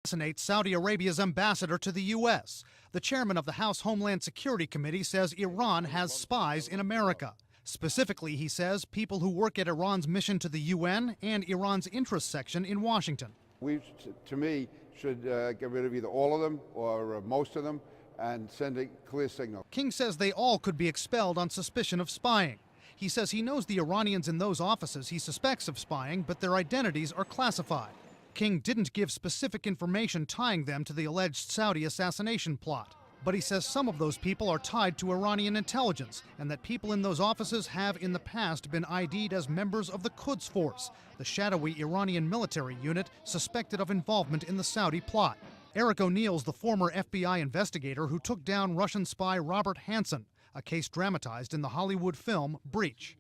assassinate Saudi Arabia's ambassador to the U.S. The chairman of the House Homeland Security Committee says Iran has spies in America. Specifically, he says, people who work at Iran's mission to the UN and Iran's interest section in Washington. We, to me, should get rid of either all of them or most of them and send a clear signal. King says they all could be expelled on suspicion of spying. He says he knows the Iranians in those offices he suspects of spying, but their identities are classified. King didn't give specific information tying them to the alleged Saudi assassination plot. But he says some of those people are tied to Iranian intelligence and that people in those offices have in the past been ID'd as members of the Quds Force, the shadowy Iranian military unit suspected of involvement in the Saudi plot. Eric ONeill's the former FBI investigator who took down Russian spy Robert Hanssen, a case dramatized in the Hollywood film Breach.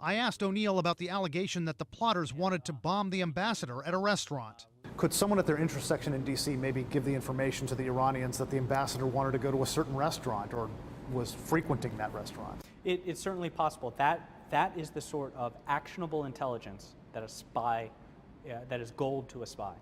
I asked ONeill about the allegation that the plotters wanted to bomb the ambassador at a restaurant. Could someone at their interest section in D.C. maybe give the information to the Iranians that the ambassador wanted to go to a certain restaurant or was frequenting that restaurant? It's certainly possible. That is the sort of actionable intelligence that a spy, that is gold to a spy.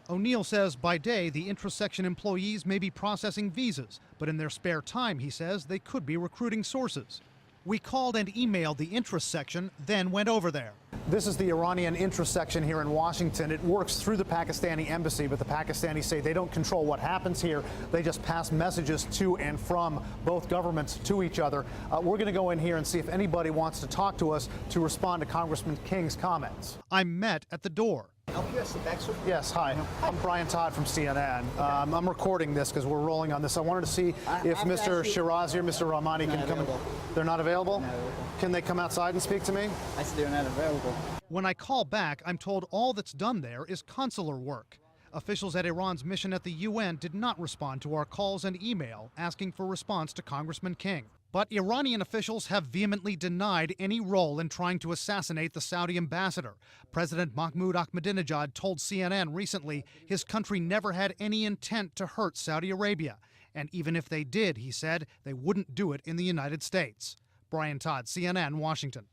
ONeill says by day, the interest section employees may be processing visas, but in their spare time, he says, they could be recruiting sources. We called and emailed the interest section, then went over there. This is the Iranian interest section here in Washington. It works through the Pakistani embassy, but the Pakistanis say they don't control what happens here. They just pass messages to and from both governments to each other. We're going to go in here and see if anybody wants to talk to us to respond to Congressman King's comments. I'm met at the door. Yes, hi. I'm Brian Todd from CNN. I'm recording this because we're rolling on this. I wanted to see if Mr. Shirazi or Mr. Rahmani can come in. They're not available? Can they come outside and speak to me? I said they're not available. When I call back, I'm told all that's done there is consular work. Officials at Iran's mission at the UN did not respond to our calls and email asking for response to Congressman King. But Iranian officials have vehemently denied any role in trying to assassinate the Saudi ambassador. President Mahmoud Ahmadinejad told CNN recently his country never had any intent to hurt Saudi Arabia. And even if they did, he said, they wouldn't do it in the United States. Brian Todd, CNN, Washington.